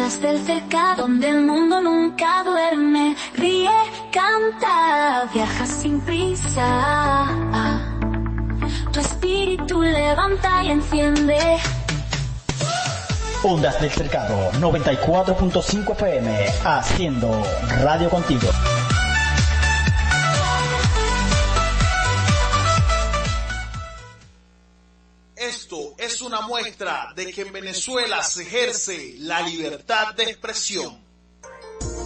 Ondas del cerca donde el mundo nunca duerme. Ríe, canta, viaja sin prisa. Tu espíritu levanta y enciende. Ondas del Cercado, 94.5 FM, haciendo radio contigo. Esto es una muestra de que en Venezuela se ejerce la libertad de expresión.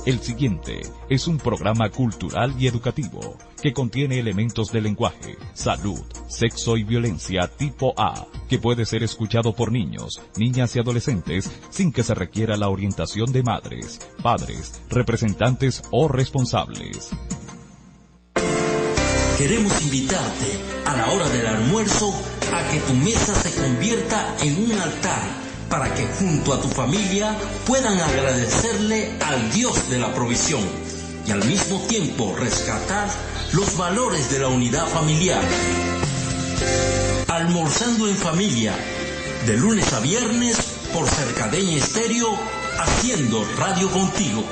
El siguiente es un programa cultural y educativo que contiene elementos de lenguaje, salud, sexo y violencia tipo A, que puede ser escuchado por niños, niñas y adolescentes sin que se requiera la orientación de madres, padres, representantes o responsables. Queremos invitarte a la hora del almuerzo a que tu mesa se convierta en un altar para que junto a tu familia puedan agradecerle al Dios de la provisión y al mismo tiempo rescatar los valores de la unidad familiar. Almorzando en familia, de lunes a viernes por Cercadeña Estéreo, haciendo radio contigo.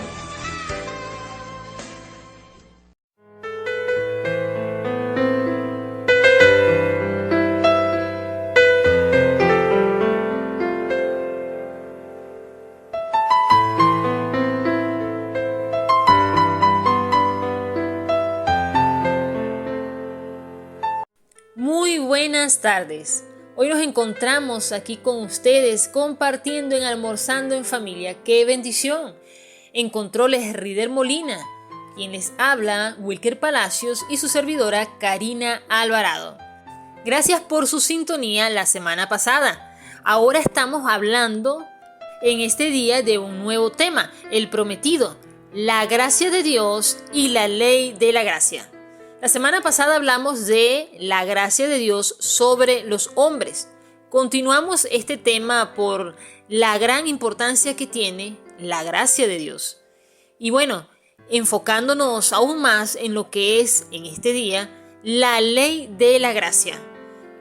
Buenas tardes. Hoy nos encontramos aquí con ustedes compartiendo en Almorzando en Familia. ¡Qué bendición! En controles Rider Molina, quien les habla Wilker Palacios y su servidora Karina Alvarado. Gracias por su sintonía la semana pasada. Ahora estamos hablando en este día de un nuevo tema, el prometido, la gracia de Dios y la ley de la gracia. La semana pasada hablamos de la gracia de Dios sobre los hombres. Continuamos este tema por la gran importancia que tiene la gracia de Dios. Y bueno, enfocándonos aún más en lo que es en este día la ley de la gracia.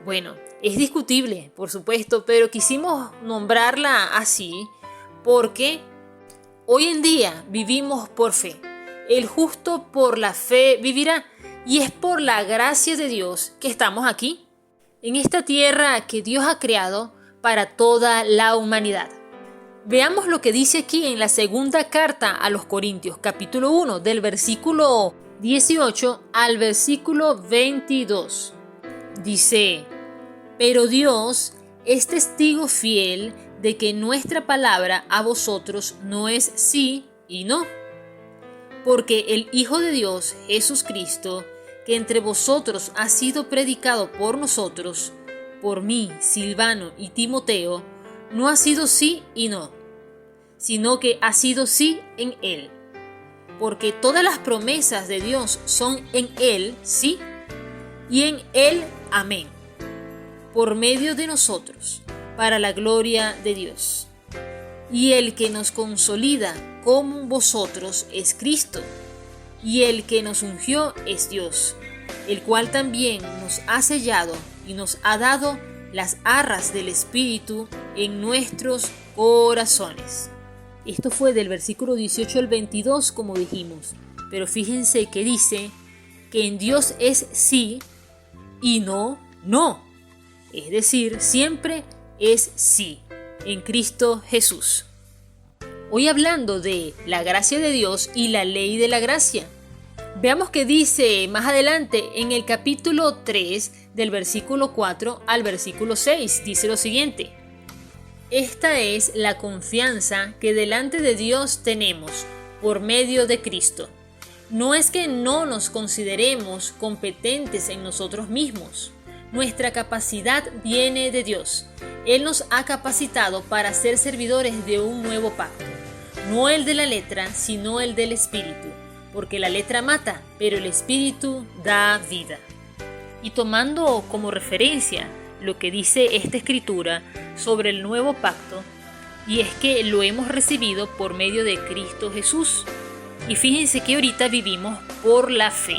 Bueno, es discutible, por supuesto, pero quisimos nombrarla así porque hoy en día vivimos por fe. El justo por la fe vivirá. Y es por la gracia de Dios que estamos aquí, en esta tierra que Dios ha creado para toda la humanidad. Veamos lo que dice aquí en la segunda carta a los Corintios, capítulo 1, del versículo 18 al versículo 22. Dice: pero Dios es testigo fiel de que nuestra palabra a vosotros no es sí y no. Porque el Hijo de Dios, Jesucristo, que entre vosotros ha sido predicado por nosotros, por mí, Silvano y Timoteo, no ha sido sí y no, sino que ha sido sí en Él. Porque todas las promesas de Dios son en Él, sí, y en Él, amén, por medio de nosotros, para la gloria de Dios. Y el que nos consolida con vosotros es Cristo, y el que nos ungió es Dios, el cual también nos ha sellado y nos ha dado las arras del Espíritu en nuestros corazones. Esto fue del versículo 18 al 22, como dijimos, pero fíjense que dice que en Dios es sí y no, no. Es decir, siempre es sí, en Cristo Jesús. Hoy hablando de la gracia de Dios y la ley de la gracia. Veamos que dice más adelante en el capítulo 3 del versículo 4 al versículo 6. Dice lo siguiente: esta es la confianza que delante de Dios tenemos por medio de Cristo. No es que no nos consideremos competentes en nosotros mismos. Nuestra capacidad viene de Dios. Él nos ha capacitado para ser servidores de un nuevo pacto. No el de la letra, sino el del Espíritu. Porque la letra mata, pero el Espíritu da vida. Y tomando como referencia lo que dice esta escritura sobre el nuevo pacto, y es que lo hemos recibido por medio de Cristo Jesús. Y fíjense que ahorita vivimos por la fe.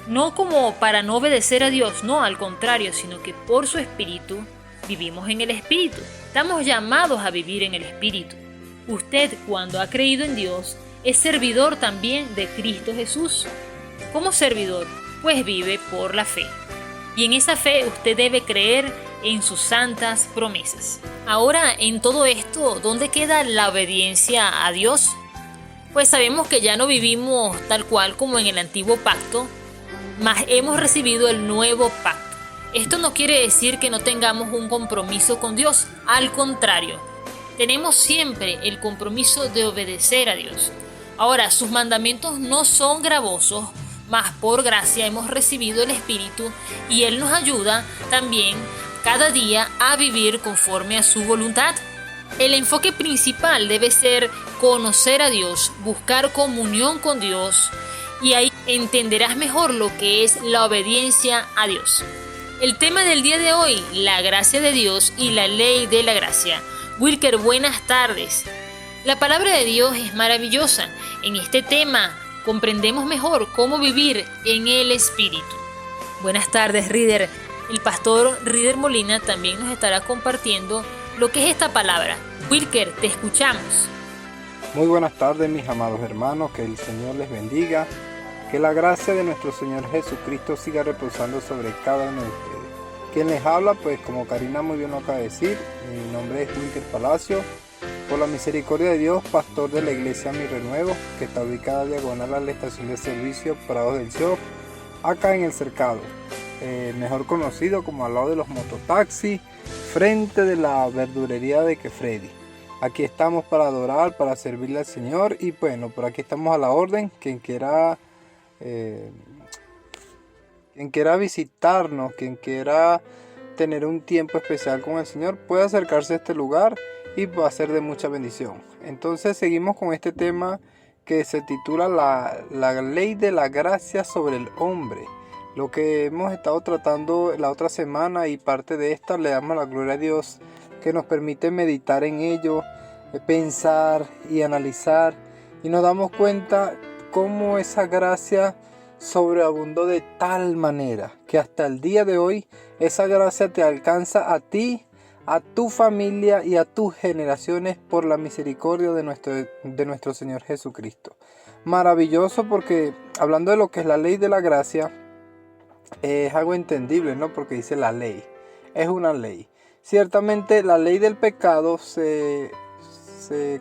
No como para no obedecer a Dios, no, al contrario, sino que por su Espíritu vivimos en el Espíritu. Estamos llamados a vivir en el Espíritu. Usted, cuando ha creído en Dios, es servidor también de Cristo Jesús. ¿Cómo servidor? Pues vive por la fe. Y en esa fe usted debe creer en sus santas promesas. Ahora, en todo esto, ¿dónde queda la obediencia a Dios? Pues sabemos que ya no vivimos tal cual como en el antiguo pacto, mas hemos recibido el nuevo pacto. Esto no quiere decir que no tengamos un compromiso con Dios, al contrario, tenemos siempre el compromiso de obedecer a Dios. Ahora, sus mandamientos no son gravosos, mas por gracia hemos recibido el Espíritu y Él nos ayuda también cada día a vivir conforme a su voluntad. El enfoque principal debe ser conocer a Dios, buscar comunión con Dios, y ahí entenderás mejor lo que es la obediencia a Dios. El tema del día de hoy, la gracia de Dios y la ley de la gracia. Wilker, buenas tardes. La palabra de Dios es maravillosa. En este tema comprendemos mejor cómo vivir en el Espíritu. Buenas tardes, Rider. El pastor Rider Molina también nos estará compartiendo lo que es esta palabra. Wilker, te escuchamos. Muy buenas tardes, mis amados hermanos, que el Señor les bendiga, que la gracia de nuestro Señor Jesucristo siga reposando sobre cada uno de ustedes. Quien les habla, pues como Karina muy bien lo acaba de decir, mi nombre es Wilker Palacio, por la misericordia de Dios, pastor de la iglesia Mi Renuevo, que está ubicada diagonal a la estación de servicio Prados del Show, acá en el Cercado, mejor conocido como al lado de los mototaxis, frente de la verdurería de Kefredi. Aquí estamos para adorar, para servirle al Señor, y bueno, por aquí estamos a la orden. Quien quiera visitarnos, quien quiera tener un tiempo especial con el Señor, puede acercarse a este lugar y va a ser de mucha bendición. Entonces seguimos con este tema que se titula la ley de la gracia sobre el hombre. Lo que hemos estado tratando la otra semana, y parte de esta le damos la gloria a Dios que nos permite meditar en ello, pensar y analizar, y nos damos cuenta cómo esa gracia sobreabundó de tal manera que hasta el día de hoy esa gracia te alcanza a ti, a tu familia y a tus generaciones por la misericordia de nuestro Señor Jesucristo. Maravilloso, porque hablando de lo que es la ley de la gracia, es algo entendible, ¿no? Porque dice la ley, es una ley. Ciertamente la ley del pecado se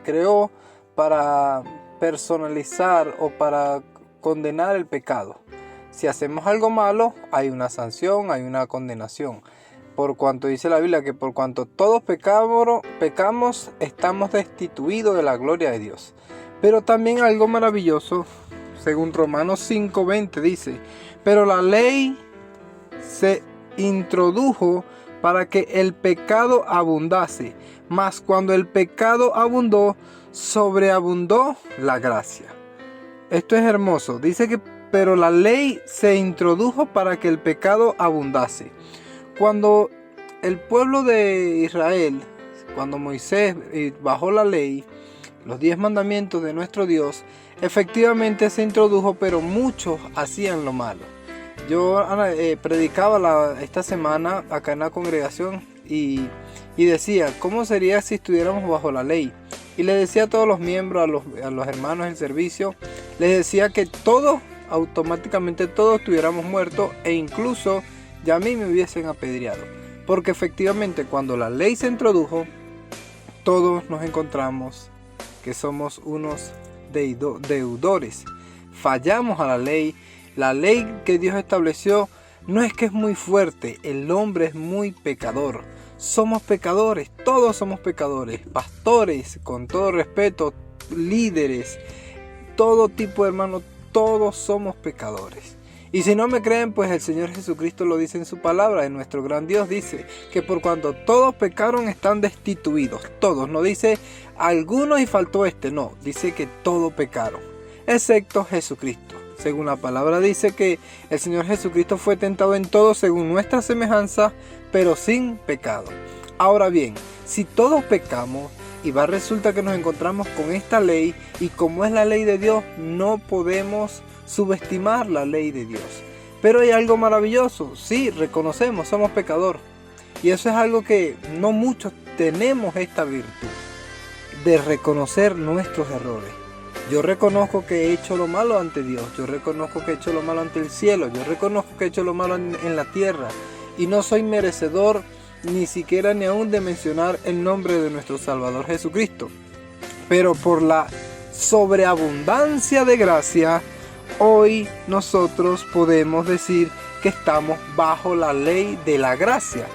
creó para personalizar o para condenar el pecado. Si hacemos algo malo, hay una sanción, hay una condenación. Por cuanto dice la Biblia que por cuanto todos pecamos, estamos destituidos de la gloria de Dios. Pero también algo maravilloso, según Romanos 5:20 dice, pero la ley se introdujo para que el pecado abundase, mas cuando el pecado abundó, sobreabundó la gracia. Esto es hermoso. Dice que pero la ley se introdujo para que el pecado abundase. Cuando el pueblo de Israel, cuando Moisés bajó la ley, los 10 mandamientos de nuestro Dios, efectivamente se introdujo, pero muchos hacían lo malo. Yo predicaba esta semana acá en la congregación y decía, ¿cómo sería si estuviéramos bajo la ley? Y le decía a todos los miembros, a los hermanos del servicio, les decía que automáticamente todos estuviéramos muertos, e incluso ya a mí me hubiesen apedreado. Porque efectivamente cuando la ley se introdujo, todos nos encontramos que somos unos deudores. Fallamos a la ley. La ley que Dios estableció no es que es muy fuerte, el hombre es muy pecador. Somos pecadores, todos somos pecadores, pastores, con todo respeto, líderes, todo tipo de hermanos, todos somos pecadores. Y si no me creen, pues el Señor Jesucristo lo dice en su palabra, en nuestro gran Dios dice que por cuanto todos pecaron están destituidos, todos, no dice algunos y faltó no, dice que todos pecaron, excepto Jesucristo. Según la palabra dice que el Señor Jesucristo fue tentado en todo según nuestra semejanza, pero sin pecado. Ahora bien, si todos pecamos, y resulta que nos encontramos con esta ley, y como es la ley de Dios, no podemos subestimar la ley de Dios. Pero hay algo maravilloso, sí, reconocemos, somos pecadores, y eso es algo que no muchos tenemos esta virtud. de reconocer nuestros errores. Yo reconozco que he hecho lo malo ante Dios, yo reconozco que he hecho lo malo ante el cielo, yo reconozco que he hecho lo malo en la tierra y no soy merecedor ni siquiera ni aún de mencionar el nombre de nuestro Salvador Jesucristo. Pero por la sobreabundancia de gracia, hoy nosotros podemos decir que estamos bajo la ley de la gracia.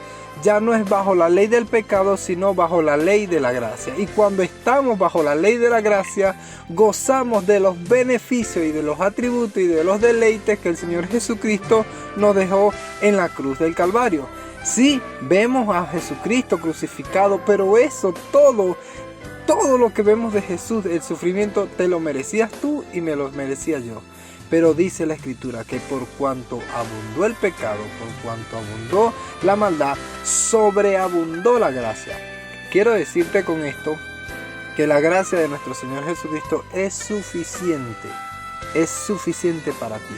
Ya no es bajo la ley del pecado, sino bajo la ley de la gracia. Y cuando estamos bajo la ley de la gracia, gozamos de los beneficios y de los atributos y de los deleites que el Señor Jesucristo nos dejó en la cruz del Calvario. Sí, vemos a Jesucristo crucificado, pero eso, todo lo que vemos de Jesús, el sufrimiento, te lo merecías tú y me lo merecía yo. Pero dice la Escritura que por cuanto abundó el pecado, por cuanto abundó la maldad, sobreabundó la gracia. Quiero decirte con esto que la gracia de nuestro Señor Jesucristo es suficiente para ti.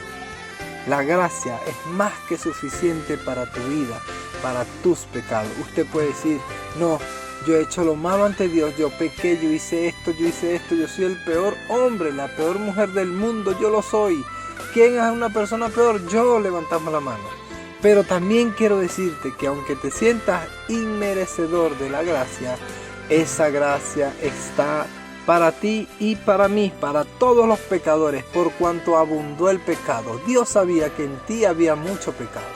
La gracia es más que suficiente para tu vida, para tus pecados. Usted puede decir, no, yo he hecho lo malo ante Dios, yo pequé, yo hice esto, yo soy el peor hombre, la peor mujer del mundo, yo lo soy. ¿Quién es una persona peor? Yo, levantamos la mano. Pero también quiero decirte que aunque te sientas inmerecedor de la gracia, esa gracia está para ti y para mí, para todos los pecadores, por cuanto abundó el pecado. Dios sabía que en ti había mucho pecado.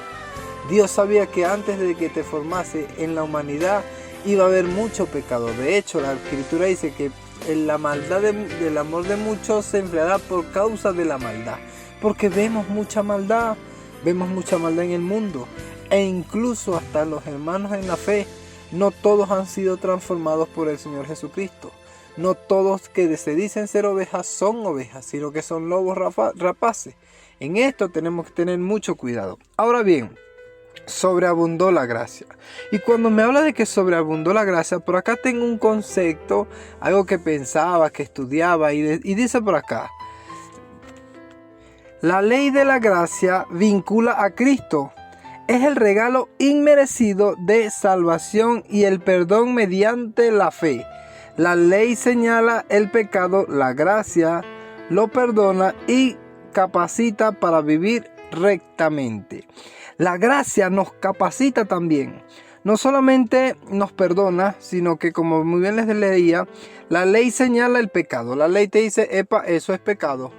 Dios sabía que antes de que te formase en la humanidad iba a haber mucho pecado. De hecho, la Escritura dice que la maldad del amor de muchos se enfriará por causa de la maldad. Porque vemos mucha maldad en el mundo. E incluso hasta los hermanos en la fe, no todos han sido transformados por el Señor Jesucristo. No todos que se dicen ser ovejas son ovejas, sino que son lobos rapaces. En esto tenemos que tener mucho cuidado. Ahora bien, sobreabundó la gracia. Y cuando me habla de que sobreabundó la gracia, por acá tengo un concepto, algo que pensaba, que estudiaba, y dice por acá: la ley de la gracia vincula a Cristo. Es el regalo inmerecido de salvación y el perdón mediante la fe. La ley señala el pecado, la gracia lo perdona y capacita para vivir rectamente. La gracia nos capacita también. No solamente nos perdona, sino que, como muy bien les leía, la ley señala el pecado. La ley te dice, epa, eso es pecado.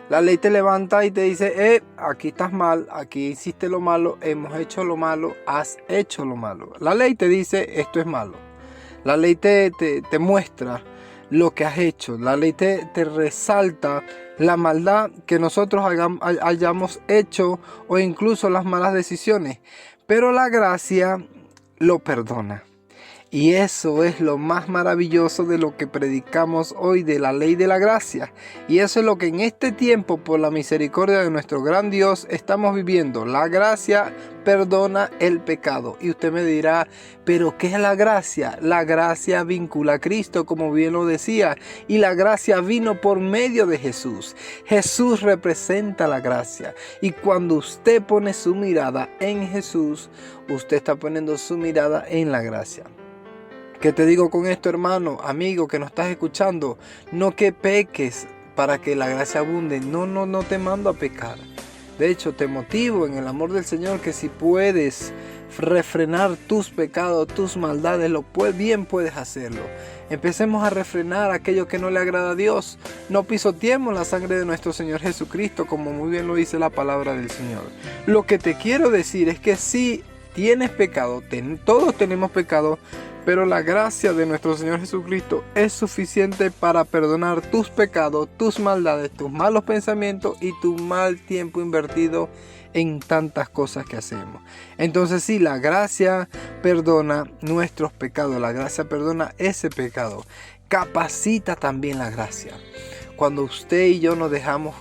La ley te levanta y te dice, aquí estás mal, aquí hiciste lo malo, hemos hecho lo malo, has hecho lo malo. La ley te dice, esto es malo. La ley te muestra lo que has hecho. La ley te resalta la maldad que nosotros hayamos hecho o incluso las malas decisiones. Pero la gracia lo perdona. Y eso es lo más maravilloso de lo que predicamos hoy, de la ley de la gracia. Y eso es lo que en este tiempo, por la misericordia de nuestro gran Dios, estamos viviendo. La gracia perdona el pecado. Y usted me dirá, ¿pero qué es la gracia? La gracia vincula a Cristo, como bien lo decía. Y la gracia vino por medio de Jesús. Jesús representa la gracia. Y cuando usted pone su mirada en Jesús, usted está poniendo su mirada en la gracia. ¿Qué te digo con esto, hermano, amigo, que nos estás escuchando? No que peques para que la gracia abunde. No te mando a pecar. De hecho, te motivo en el amor del Señor que si puedes refrenar tus pecados, tus maldades, bien puedes hacerlo. Empecemos a refrenar aquello que no le agrada a Dios. No pisoteemos la sangre de nuestro Señor Jesucristo, como muy bien lo dice la palabra del Señor. Lo que te quiero decir es que si tienes pecado, todos tenemos pecado, pero la gracia de nuestro Señor Jesucristo es suficiente para perdonar tus pecados, tus maldades, tus malos pensamientos y tu mal tiempo invertido en tantas cosas que hacemos. Entonces sí, la gracia perdona nuestros pecados, la gracia perdona ese pecado. Capacita también la gracia. Cuando usted y yo nos dejamos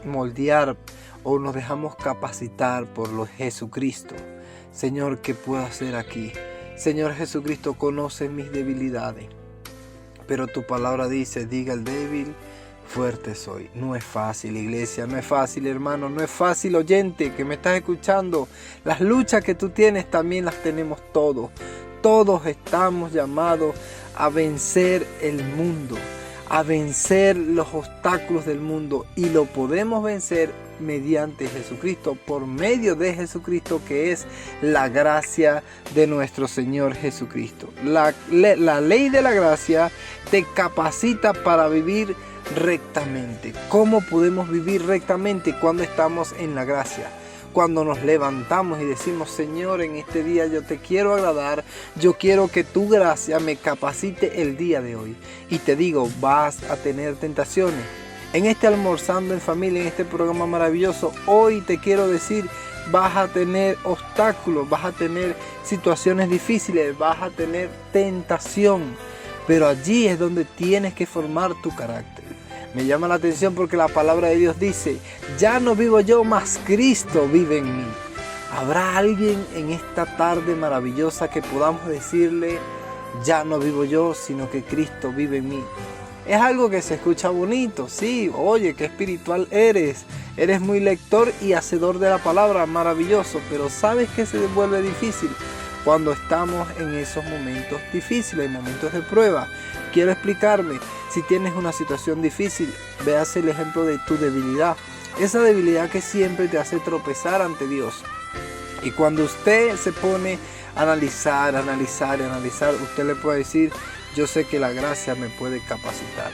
moldear o nos dejamos capacitar por Jesucristo, Señor, ¿qué puedo hacer aquí? Señor Jesucristo, conoce mis debilidades, pero tu palabra dice, diga el débil, fuerte soy. No es fácil, iglesia, no es fácil, hermano, no es fácil, oyente, que me estás escuchando. Las luchas que tú tienes también las tenemos todos. Todos estamos llamados a vencer el mundo, a vencer los obstáculos del mundo, y lo podemos vencer mediante Jesucristo, por medio de Jesucristo, que es la gracia de nuestro Señor Jesucristo. La ley de la gracia te capacita para vivir rectamente. ¿Cómo podemos vivir rectamente cuando estamos en la gracia? Cuando nos levantamos y decimos: Señor, en este día yo te quiero agradar, yo quiero que tu gracia me capacite el día de hoy. Y te digo, vas a tener tentaciones. En este Almorzando en Familia, en este programa maravilloso, hoy te quiero decir, vas a tener obstáculos, vas a tener situaciones difíciles, vas a tener tentación. Pero allí es donde tienes que formar tu carácter. Me llama la atención porque la palabra de Dios dice: ya no vivo yo, mas Cristo vive en mí. ¿Habrá alguien en esta tarde maravillosa que podamos decirle: ya no vivo yo, sino que Cristo vive en mí? Es algo que se escucha bonito, sí, oye, qué espiritual eres muy lector y hacedor de la palabra, maravilloso, pero ¿sabes qué se vuelve difícil? Cuando estamos en esos momentos difíciles, momentos de prueba. Quiero explicarme. Si tienes una situación difícil, veas el ejemplo de tu debilidad. Esa debilidad que siempre te hace tropezar ante Dios. Y cuando usted se pone a analizar, usted le puede decir: yo sé que la gracia me puede capacitar.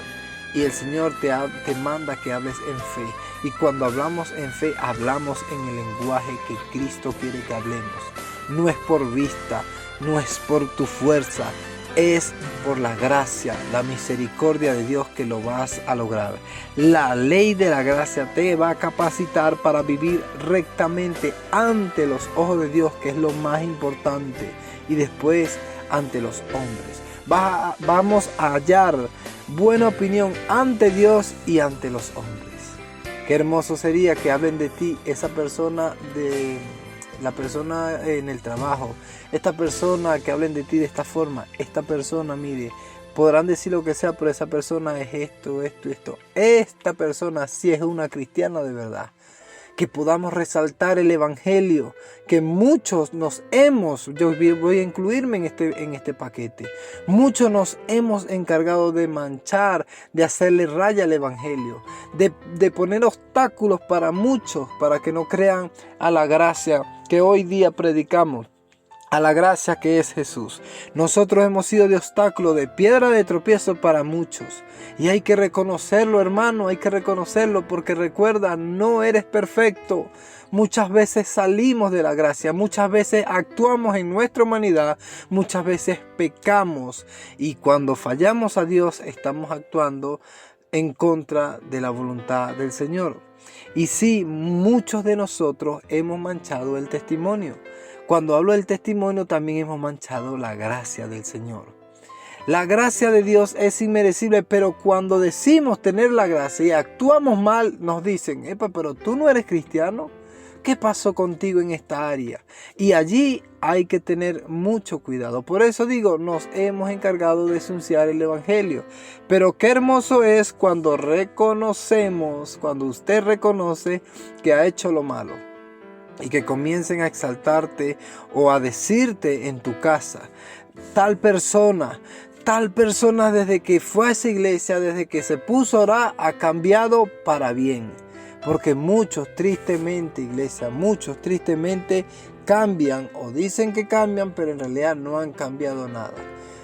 Y el Señor te manda que hables en fe. Y cuando hablamos en fe, hablamos en el lenguaje que Cristo quiere que hablemos. No es por vista, no es por tu fuerza, es por la gracia, la misericordia de Dios que lo vas a lograr. La ley de la gracia te va a capacitar para vivir rectamente ante los ojos de Dios, que es lo más importante, y después ante los hombres. Vamos a hallar buena opinión ante Dios y ante los hombres. Qué hermoso sería que hablen de ti esa persona, de la persona en el trabajo, esta persona, que hablen de ti de esta forma. Esta persona, mire, podrán decir lo que sea, pero esa persona es esto. Esta persona sí es una cristiana de verdad. Que podamos resaltar el evangelio, que muchos yo voy a incluirme en este paquete. Muchos nos hemos encargado de manchar, de hacerle raya al evangelio, de poner obstáculos para muchos, para que no crean a la gracia que hoy día predicamos, a la gracia que es Jesús. Nosotros hemos sido de obstáculo, de piedra de tropiezo para muchos. Y hay que reconocerlo, hermano, hay que reconocerlo, porque recuerda, no eres perfecto. Muchas veces salimos de la gracia, muchas veces actuamos en nuestra humanidad, muchas veces pecamos. Y cuando fallamos a Dios, estamos actuando en contra de la voluntad del Señor. Y sí, muchos de nosotros hemos manchado el testimonio. Cuando hablo del testimonio, también hemos manchado la gracia del Señor. La gracia de Dios es inmerecible, pero cuando decimos tener la gracia y actuamos mal, nos dicen: pero tú no eres cristiano. ¿Qué pasó contigo en esta área? Y allí hay que tener mucho cuidado. Por eso digo, nos hemos encargado de enunciar el evangelio. Pero qué hermoso es cuando cuando usted reconoce que ha hecho lo malo. Y que comiencen a exaltarte o a decirte en tu casa: tal persona desde que fue a esa iglesia, desde que se puso a orar, ha cambiado para bien. Porque muchos tristemente, iglesia, cambian o dicen que cambian, pero en realidad no han cambiado nada.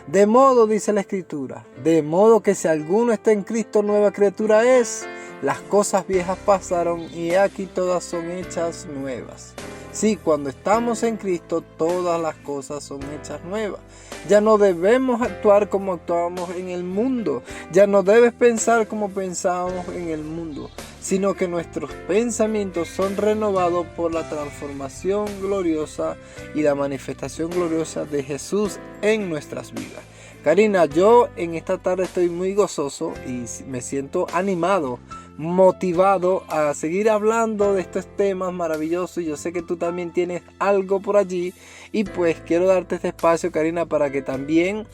De modo, dice la Escritura, de modo que si alguno está en Cristo, nueva criatura es. Las cosas viejas pasaron y aquí todas son hechas nuevas. Sí, cuando estamos en Cristo, todas las cosas son hechas nuevas. Ya no debemos actuar como actuábamos en el mundo. Ya no debes pensar como pensábamos en el mundo, sino que nuestros pensamientos son renovados por la transformación gloriosa y la manifestación gloriosa de Jesús en nuestras vidas. Karina, yo en esta tarde estoy muy gozoso y me siento animado, motivado a seguir hablando de estos temas maravillosos. Yo sé que tú también tienes algo por allí y pues quiero darte este espacio, Karina, para que también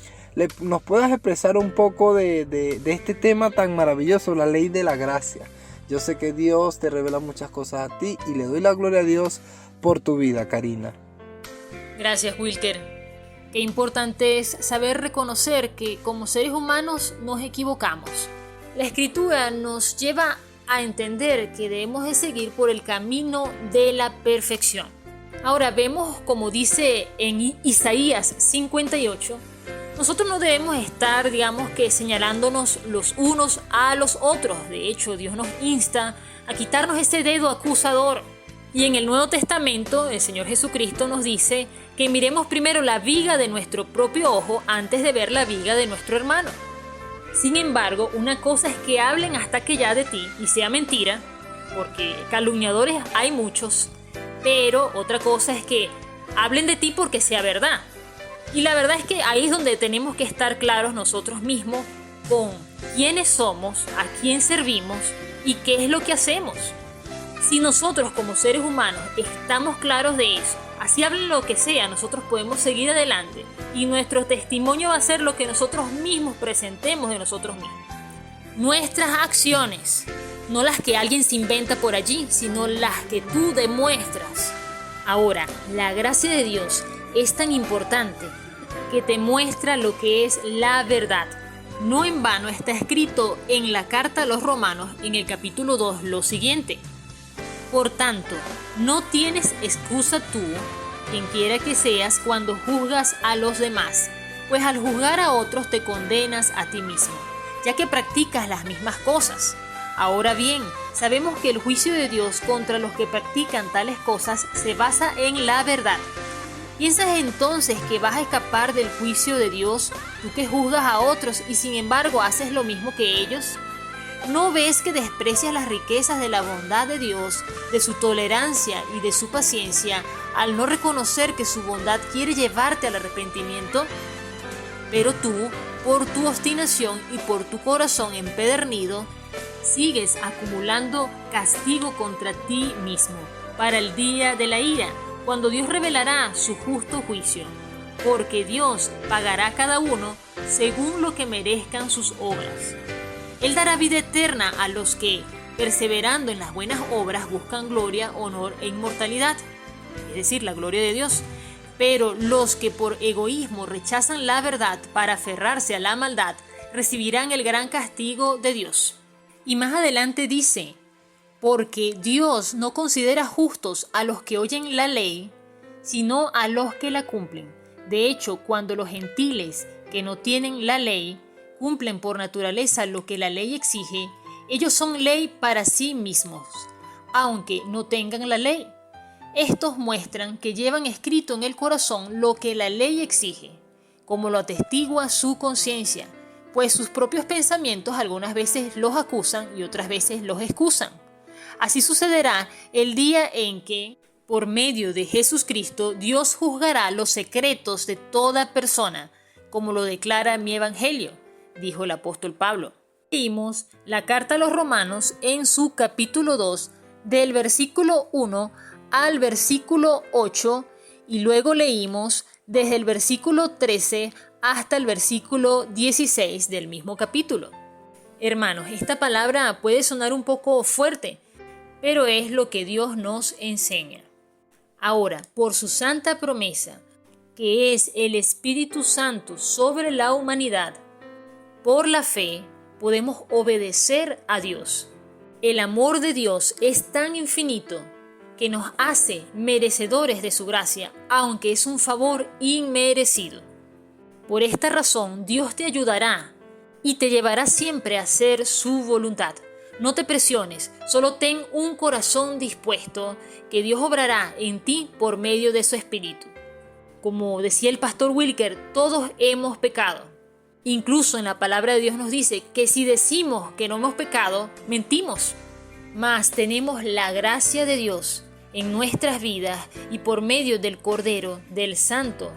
nos puedas expresar un poco de este tema tan maravilloso, la ley de la gracia. Yo sé que Dios te revela muchas cosas a ti y le doy la gloria a Dios por tu vida, Karina. Gracias, Wilker. Qué importante es saber reconocer que como seres humanos nos equivocamos. La Escritura nos lleva a entender que debemos de seguir por el camino de la perfección. Ahora vemos, como dice en Isaías 58, nosotros no debemos estar, señalándonos los unos a los otros. De hecho, Dios nos insta a quitarnos ese dedo acusador. Y en el Nuevo Testamento, el Señor Jesucristo nos dice que miremos primero la viga de nuestro propio ojo antes de ver la viga de nuestro hermano. Sin embargo, una cosa es que hablen hasta que ya de ti y sea mentira, porque calumniadores hay muchos, pero otra cosa es que hablen de ti porque sea verdad. Y la verdad es que ahí es donde tenemos que estar claros nosotros mismos con quiénes somos, a quién servimos y qué es lo que hacemos. Si nosotros como seres humanos estamos claros de eso, así hablen lo que sea, nosotros podemos seguir adelante y nuestro testimonio va a ser lo que nosotros mismos presentemos de nosotros mismos. Nuestras acciones, no las que alguien se inventa por allí, sino las que tú demuestras. Ahora, la gracia de Dios es tan importante que te muestra lo que es la verdad. No en vano está escrito en la carta a los Romanos, en el capítulo 2, lo siguiente: por tanto, no tienes excusa tú, quien quiera que seas, cuando juzgas a los demás, pues al juzgar a otros te condenas a ti mismo, ya que practicas las mismas cosas. Ahora bien, sabemos que el juicio de Dios contra los que practican tales cosas se basa en la verdad. ¿Piensas entonces que vas a escapar del juicio de Dios, tú que juzgas a otros y sin embargo haces lo mismo que ellos? ¿No ves que desprecias las riquezas de la bondad de Dios, de su tolerancia y de su paciencia, al no reconocer que su bondad quiere llevarte al arrepentimiento? Pero tú, por tu obstinación y por tu corazón empedernido, sigues acumulando castigo contra ti mismo para el día de la ira, cuando Dios revelará su justo juicio, porque Dios pagará a cada uno según lo que merezcan sus obras. Él dará vida eterna a los que, perseverando en las buenas obras, buscan gloria, honor e inmortalidad, es decir, la gloria de Dios. Pero los que por egoísmo rechazan la verdad para aferrarse a la maldad, recibirán el gran castigo de Dios. Y más adelante dice: porque Dios no considera justos a los que oyen la ley, sino a los que la cumplen. De hecho, cuando los gentiles que no tienen la ley cumplen por naturaleza lo que la ley exige, ellos son ley para sí mismos, aunque no tengan la ley. Estos muestran que llevan escrito en el corazón lo que la ley exige, como lo atestigua su conciencia, pues sus propios pensamientos algunas veces los acusan y otras veces los excusan. Así sucederá el día en que, por medio de Jesucristo, Dios juzgará los secretos de toda persona, como lo declara mi evangelio, dijo el apóstol Pablo. Leímos la carta a los Romanos en su capítulo 2, del versículo 1 al versículo 8, y luego leímos desde el versículo 13 hasta el versículo 16 del mismo capítulo. Hermanos, esta palabra puede sonar un poco fuerte, pero es lo que Dios nos enseña. Ahora, por su santa promesa, que es el Espíritu Santo sobre la humanidad, por la fe podemos obedecer a Dios. El amor de Dios es tan infinito que nos hace merecedores de su gracia, aunque es un favor inmerecido. Por esta razón, Dios te ayudará y te llevará siempre a hacer su voluntad. No te presiones, solo ten un corazón dispuesto, que Dios obrará en ti por medio de su Espíritu. Como decía el pastor Wilker, todos hemos pecado. Incluso en la palabra de Dios nos dice que si decimos que no hemos pecado, mentimos. Mas tenemos la gracia de Dios en nuestras vidas y por medio del Cordero, del Santo,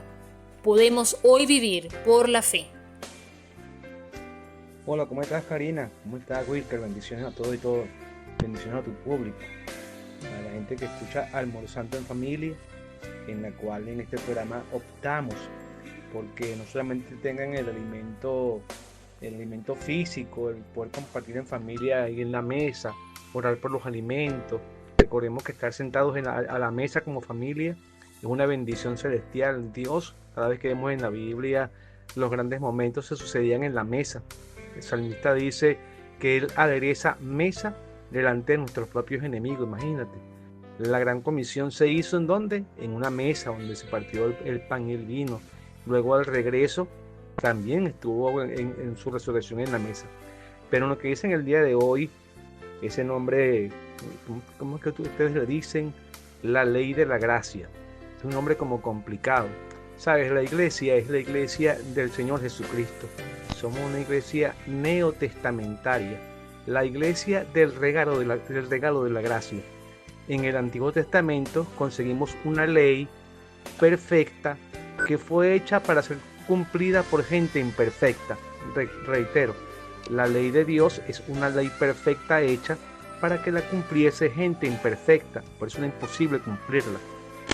podemos hoy vivir por la fe. Hola, ¿cómo estás, Karina? ¿Cómo estás, Wilker? Bendiciones a todos y todos. Bendiciones a tu público, a la gente que escucha Almorzando en Familia, en la cual en este programa optamos porque no solamente tengan el alimento físico, el poder compartir en familia ahí en la mesa, orar por los alimentos. Recordemos que estar sentados a la mesa como familia es una bendición celestial. Dios Cada vez que vemos en la Biblia, los grandes momentos se sucedían en la mesa. El salmista dice que Él adereza mesa delante de nuestros propios enemigos. Imagínate, la gran comisión se hizo ¿en dónde? En una mesa donde se partió el pan y el vino. Luego al regreso también estuvo en su resurrección en la mesa. Pero lo que dicen el día de hoy, ese nombre, ¿cómo es que ustedes le dicen? La ley de la gracia. Es un nombre como complicado. Sabes, la iglesia es la iglesia del Señor Jesucristo. Somos una iglesia neotestamentaria, la iglesia del regalo de la gracia. En el Antiguo Testamento conseguimos una ley perfecta que fue hecha para ser cumplida por gente imperfecta. Reitero, la ley de Dios es una ley perfecta hecha para que la cumpliese gente imperfecta. Por eso era imposible cumplirla.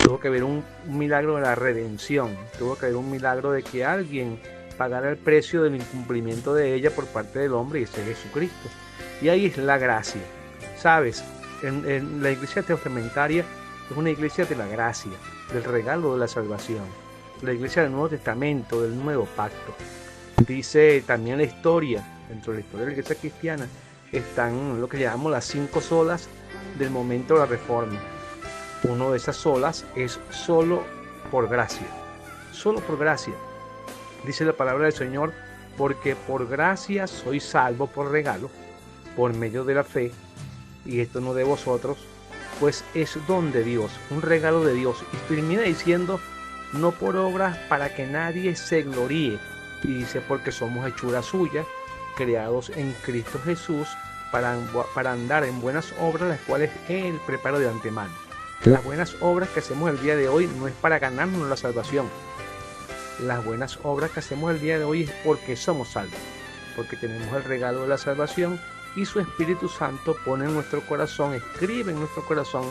Tuvo que haber un milagro de la redención. Tuvo que haber un milagro de que alguien pagara el precio del incumplimiento de ella por parte del hombre, y ese es Jesucristo. Y ahí es la gracia. ¿Sabes? En la iglesia testamentaria es una iglesia de la gracia, del regalo de la salvación. La iglesia del Nuevo Testamento, del Nuevo Pacto. Dice también la historia, dentro de la historia de la iglesia cristiana, están lo que llamamos las 5 solas del momento de la Reforma. Una de esas solas es solo por gracia. Solo por gracia. Dice la palabra del Señor, porque por gracia soy salvo por regalo, por medio de la fe, y esto no de vosotros, pues es don de Dios, un regalo de Dios. Y termina diciendo, no por obras para que nadie se gloríe. Y dice, porque somos hechura suya, creados en Cristo Jesús, para andar en buenas obras, las cuales Él preparó de antemano. Las buenas obras que hacemos el día de hoy no es para ganarnos la salvación. Las buenas obras que hacemos el día de hoy es porque somos salvos, porque tenemos el regalo de la salvación y su Espíritu Santo pone en nuestro corazón, escribe en nuestro corazón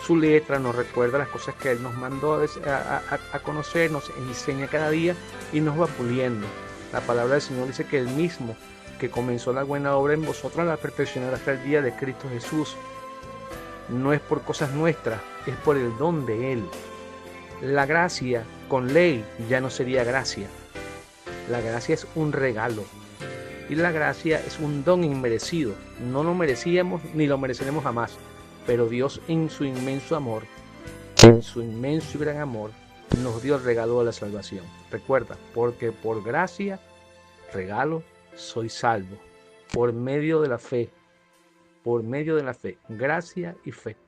su letra, nos recuerda las cosas que Él nos mandó a conocer, nos enseña cada día y nos va puliendo. La palabra del Señor dice que Él mismo, que comenzó la buena obra en vosotros, la perfeccionará hasta el día de Cristo Jesús. No es por cosas nuestras, es por el don de Él. La gracia con ley ya no sería gracia. La gracia es un regalo. Y la gracia es un don inmerecido. No lo merecíamos ni lo mereceremos jamás. Pero Dios en su inmenso amor, en su inmenso y gran amor, nos dio el regalo de la salvación. Recuerda, porque por gracia, regalo, soy salvo. Por medio de la fe. Por medio de la fe, gracia y fe,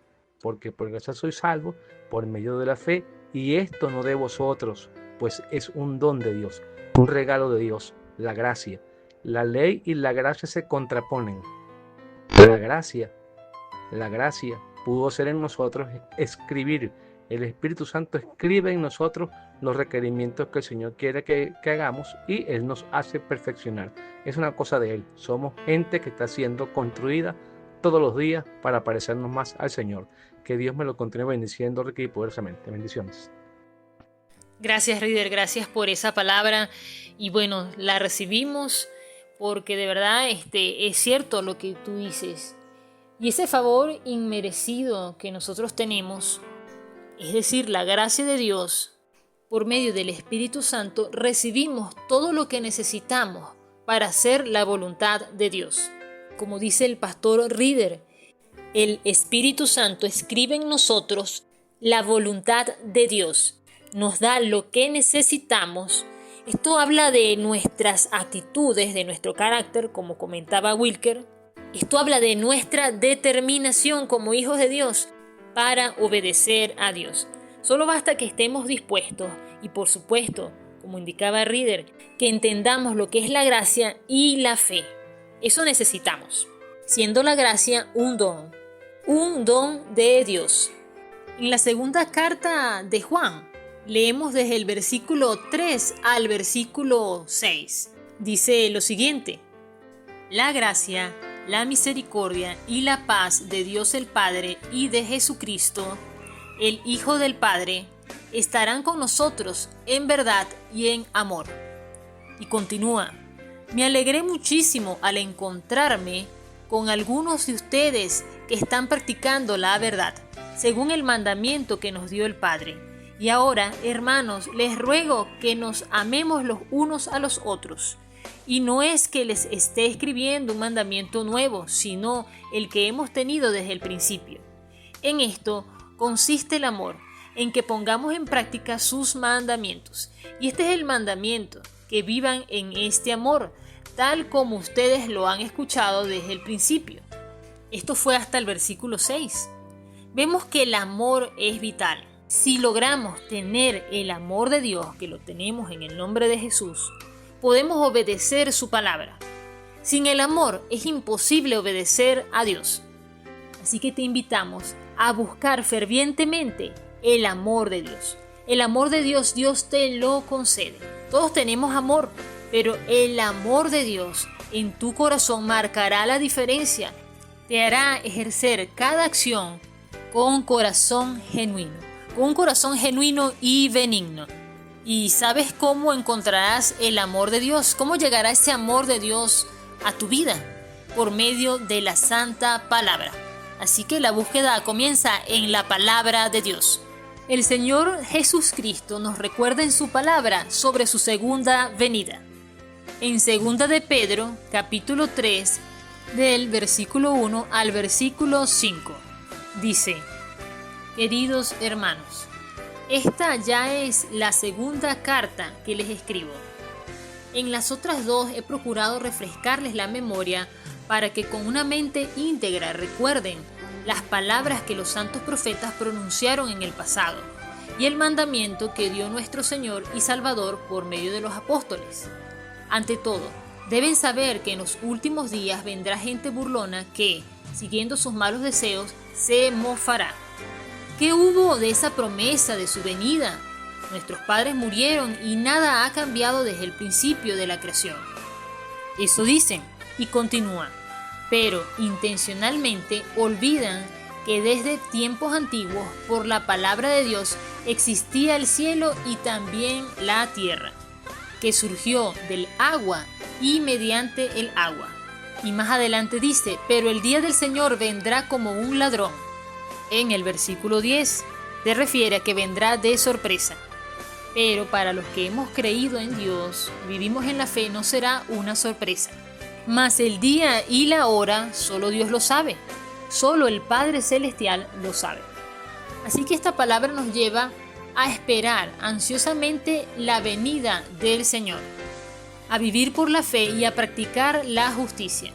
porque por gracia soy salvo, por medio de la fe, y esto no de vosotros, pues es un don de Dios, un regalo de Dios, la gracia. La ley y la gracia se contraponen. La gracia pudo ser en nosotros escribir. El Espíritu Santo escribe en nosotros los requerimientos que el Señor quiere que hagamos y Él nos hace perfeccionar. Es una cosa de Él. Somos gente que está siendo construida todos los días para parecernos más al Señor. Que Dios me lo continúe bendiciendo rica y poderosamente. Bendiciones. Gracias, Rider, gracias por esa palabra. Y bueno, la recibimos porque de verdad es cierto lo que tú dices. Y ese favor inmerecido que nosotros tenemos, es decir, la gracia de Dios, por medio del Espíritu Santo, recibimos todo lo que necesitamos para hacer la voluntad de Dios. Como dice el pastor Rider, el Espíritu Santo escribe en nosotros la voluntad de Dios. Nos da lo que necesitamos. Esto habla de nuestras actitudes, de nuestro carácter, como comentaba Wilker. Esto habla de nuestra determinación como hijos de Dios para obedecer a Dios. Solo basta que estemos dispuestos y, por supuesto, como indicaba Rider, que entendamos lo que es la gracia y la fe. Eso necesitamos, siendo la gracia un don de Dios. En la segunda carta de Juan, leemos desde el versículo 3 al versículo 6. Dice lo siguiente: la gracia, la misericordia y la paz de Dios el Padre y de Jesucristo, el Hijo del Padre, estarán con nosotros en verdad y en amor. Y continúa: me alegré muchísimo al encontrarme con algunos de ustedes que están practicando la verdad, según el mandamiento que nos dio el Padre, Y ahora, hermanos, les ruego que nos amemos los unos a los otros. Y no es que les esté escribiendo un mandamiento nuevo, sino el que hemos tenido desde el principio. En esto consiste el amor, en que pongamos en práctica sus mandamientos. Y este es el mandamiento, que vivan en este amor, tal como ustedes lo han escuchado desde el principio. Esto fue hasta el versículo 6. Vemos que el amor es vital. Si logramos tener el amor de Dios, que lo tenemos en el nombre de Jesús, podemos obedecer su palabra. Sin el amor es imposible obedecer a Dios. Así que te invitamos a buscar fervientemente el amor de Dios. El amor de Dios, Dios te lo concede. Todos tenemos amor, pero el amor de Dios en tu corazón marcará la diferencia. Te hará ejercer cada acción con un corazón genuino y benigno. ¿Y sabes cómo encontrarás el amor de Dios? ¿Cómo llegará ese amor de Dios a tu vida? Por medio de la santa palabra. Así que la búsqueda comienza en la palabra de Dios. El Señor Jesucristo nos recuerda en su palabra sobre su segunda venida. En 2 de Pedro, capítulo 3, del versículo 1 al versículo 5, dice: Queridos hermanos, esta ya es la segunda carta que les escribo. En las otras dos he procurado refrescarles la memoria para que con una mente íntegra recuerden las palabras que los santos profetas pronunciaron en el pasado y el mandamiento que dio nuestro Señor y Salvador por medio de los apóstoles. Ante todo, deben saber que en los últimos días vendrá gente burlona que, siguiendo sus malos deseos, se mofará. ¿Qué hubo de esa promesa de su venida? Nuestros padres murieron y nada ha cambiado desde el principio de la creación. Eso dicen y continúan, pero intencionalmente olvidan que desde tiempos antiguos, por la palabra de Dios, existía el cielo y también la tierra, que surgió del agua y mediante el agua. Y más adelante dice: pero el día del Señor vendrá como un ladrón. En el versículo 10 se refiere a que vendrá de sorpresa. Pero para los que hemos creído en Dios, vivimos en la fe, no será una sorpresa. Mas el día y la hora solo Dios lo sabe. Solo el Padre Celestial lo sabe. Así que esta palabra nos lleva a esperar ansiosamente la venida del Señor, a vivir por la fe y a practicar la justicia,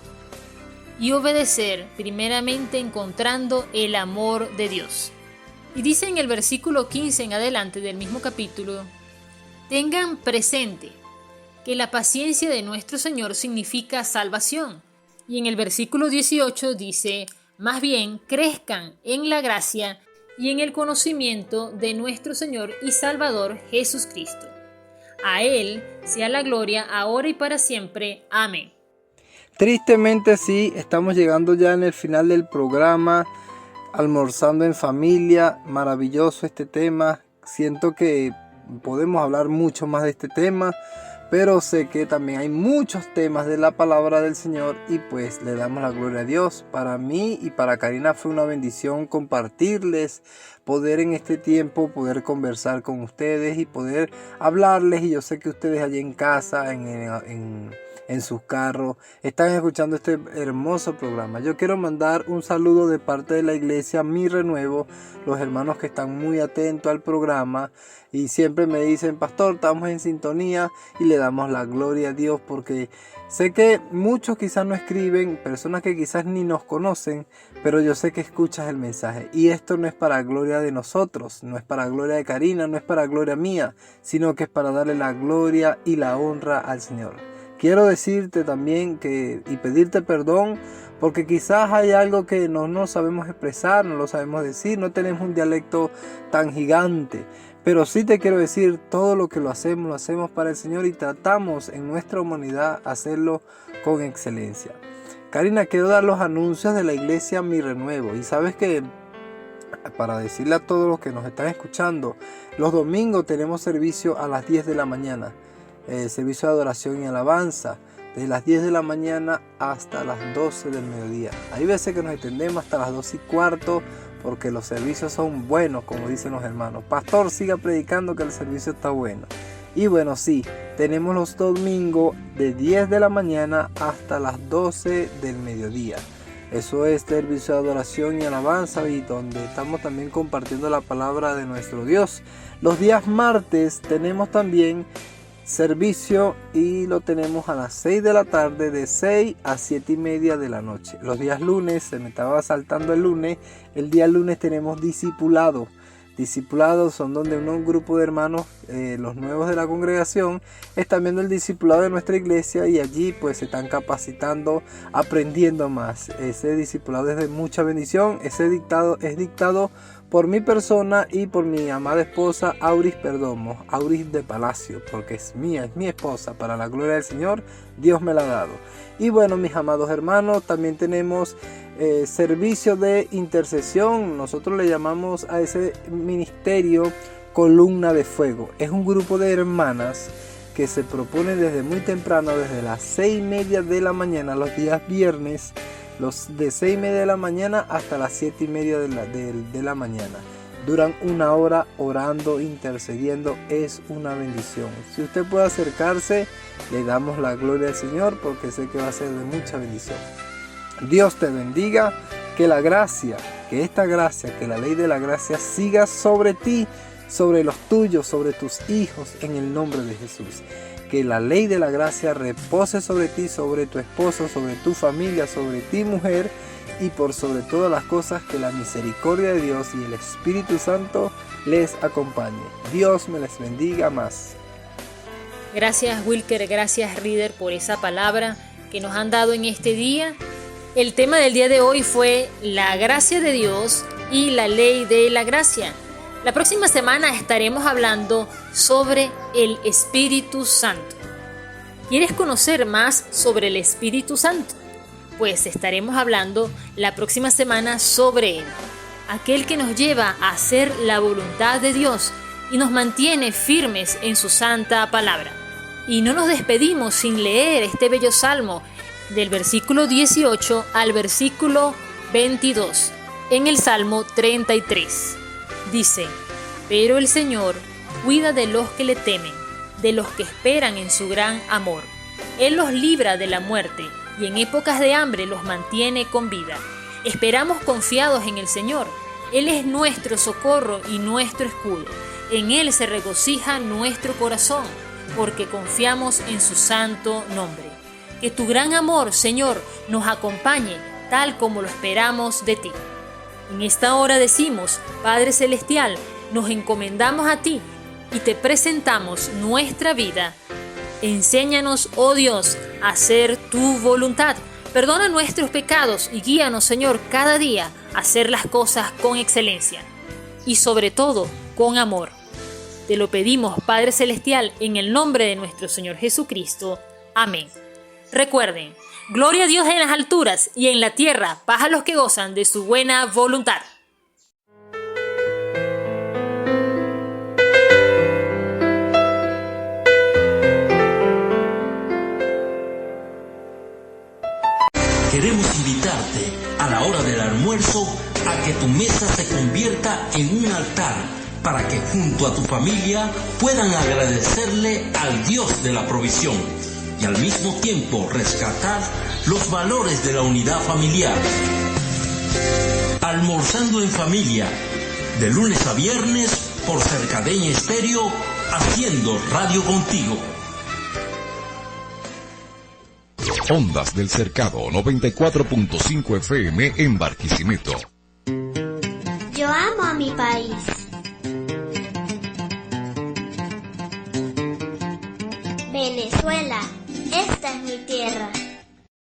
y obedecer primeramente encontrando el amor de Dios. Y dice en el versículo 15 en adelante del mismo capítulo: tengan presente que la paciencia de nuestro Señor significa salvación. Y en el versículo 18 dice: más bien crezcan en la gracia y en el conocimiento de nuestro Señor y Salvador Jesucristo. A Él sea la gloria ahora y para siempre. Amén. Tristemente sí, estamos llegando ya en el final del programa Almorzando en Familia. Maravilloso este tema. Siento que podemos hablar mucho más de este tema, pero sé que también hay muchos temas de la palabra del Señor y pues le damos la gloria a Dios. Para mí y para Karina fue una bendición compartirles, poder en este tiempo poder conversar con ustedes y poder hablarles. Y yo sé que ustedes allí en casa, en sus carros, están escuchando este hermoso programa. Yo quiero mandar un saludo de parte de la iglesia Mi Renuevo, los hermanos que están muy atentos al programa y siempre me dicen: pastor, estamos en sintonía, y le damos la gloria a Dios porque sé que muchos quizás no escriben, personas que quizás ni nos conocen, pero yo sé que escuchas el mensaje. Y esto no es para gloria de nosotros, no es para gloria de Karina, no es para gloria mía, sino que es para darle la gloria y la honra al Señor. Quiero decirte también y pedirte perdón porque quizás hay algo que no sabemos expresar, no lo sabemos decir, no tenemos un dialecto tan gigante. Pero sí te quiero decir, todo lo que lo hacemos para el Señor y tratamos en nuestra humanidad hacerlo con excelencia. Karina, quiero dar los anuncios de la iglesia Mi Renuevo. Y sabes que, para decirle a todos los que nos están escuchando, los domingos tenemos servicio a las 10 de la mañana. Servicio de adoración y alabanza, de las 10 de la mañana hasta las 12 del mediodía. Hay veces que nos extendemos hasta las 2:15 porque los servicios son buenos, como dicen los hermanos. Pastor, siga predicando que el servicio está bueno. Y bueno, sí, tenemos los domingos de 10 de la mañana hasta las 12 del mediodía. Eso es servicio de adoración y alabanza, y donde estamos también compartiendo la palabra de nuestro Dios. Los días martes tenemos también servicio y lo tenemos a las 6 de la tarde, de 6 a 7 y media de la noche. Los días lunes, se me estaba saltando el lunes, el día lunes tenemos discipulado. Discipulados son donde un grupo de hermanos, los nuevos de la congregación, están viendo el discipulado de nuestra iglesia, y allí pues se están capacitando, aprendiendo más. Ese discipulado es de mucha bendición. Ese dictado es dictado por mi persona y por mi amada esposa Auris Perdomo, Auris de Palacio, porque es mía, es mi esposa. Para la gloria del Señor, Dios me la ha dado. Y bueno, mis amados hermanos, también tenemos servicio de intercesión. Nosotros le llamamos a ese ministerio Columna de Fuego. Es un grupo de hermanas que se proponen desde muy temprano, desde las 6:30 de la mañana, los días viernes, de 6:30 de la mañana hasta las 7:30 de la mañana. Duran 1 hora orando, intercediendo. Es una bendición. Si usted puede acercarse, le damos la gloria al Señor, porque sé que va a ser de mucha bendición. Dios te bendiga, que la gracia, que esta gracia, que la ley de la gracia siga sobre ti, sobre los tuyos, sobre tus hijos, en el nombre de Jesús. Que la ley de la gracia repose sobre ti, sobre tu esposo, sobre tu familia, sobre ti mujer, y por sobre todas las cosas que la misericordia de Dios y el Espíritu Santo les acompañe. Dios me les bendiga más. Gracias Wilker, gracias Reader por esa palabra que nos han dado en este día. El tema del día de hoy fue la gracia de Dios y la ley de la gracia. La próxima semana estaremos hablando sobre el Espíritu Santo. ¿Quieres conocer más sobre el Espíritu Santo? Pues estaremos hablando la próxima semana sobre él, aquel que nos lleva a hacer la voluntad de Dios y nos mantiene firmes en su santa palabra. Y no nos despedimos sin leer este bello salmo del versículo 18 al versículo 22, en el Salmo 33. Dice: pero el Señor cuida de los que le temen, de los que esperan en su gran amor. Él los libra de la muerte y en épocas de hambre los mantiene con vida. Esperamos confiados en el Señor. Él es nuestro socorro y nuestro escudo. En Él se regocija nuestro corazón, porque confiamos en su santo nombre. Que tu gran amor, Señor, nos acompañe tal como lo esperamos de ti. En esta hora decimos: Padre Celestial, nos encomendamos a ti y te presentamos nuestra vida. Enséñanos, oh Dios, a hacer tu voluntad. Perdona nuestros pecados y guíanos, Señor, cada día a hacer las cosas con excelencia y sobre todo con amor. Te lo pedimos, Padre Celestial, en el nombre de nuestro Señor Jesucristo. Amén. Recuerden, gloria a Dios en las alturas y en la tierra, paz a los que gozan de su buena voluntad. Queremos invitarte a la hora del almuerzo a que tu mesa se convierta en un altar para que junto a tu familia puedan agradecerle al Dios de la provisión y al mismo tiempo rescatar los valores de la unidad familiar. Almorzando en familia, de lunes a viernes por Cercadeña Estéreo, haciendo radio contigo. Ondas del Cercado 94.5 FM en Barquisimeto. Yo amo a mi país. Venezuela, esta es mi tierra.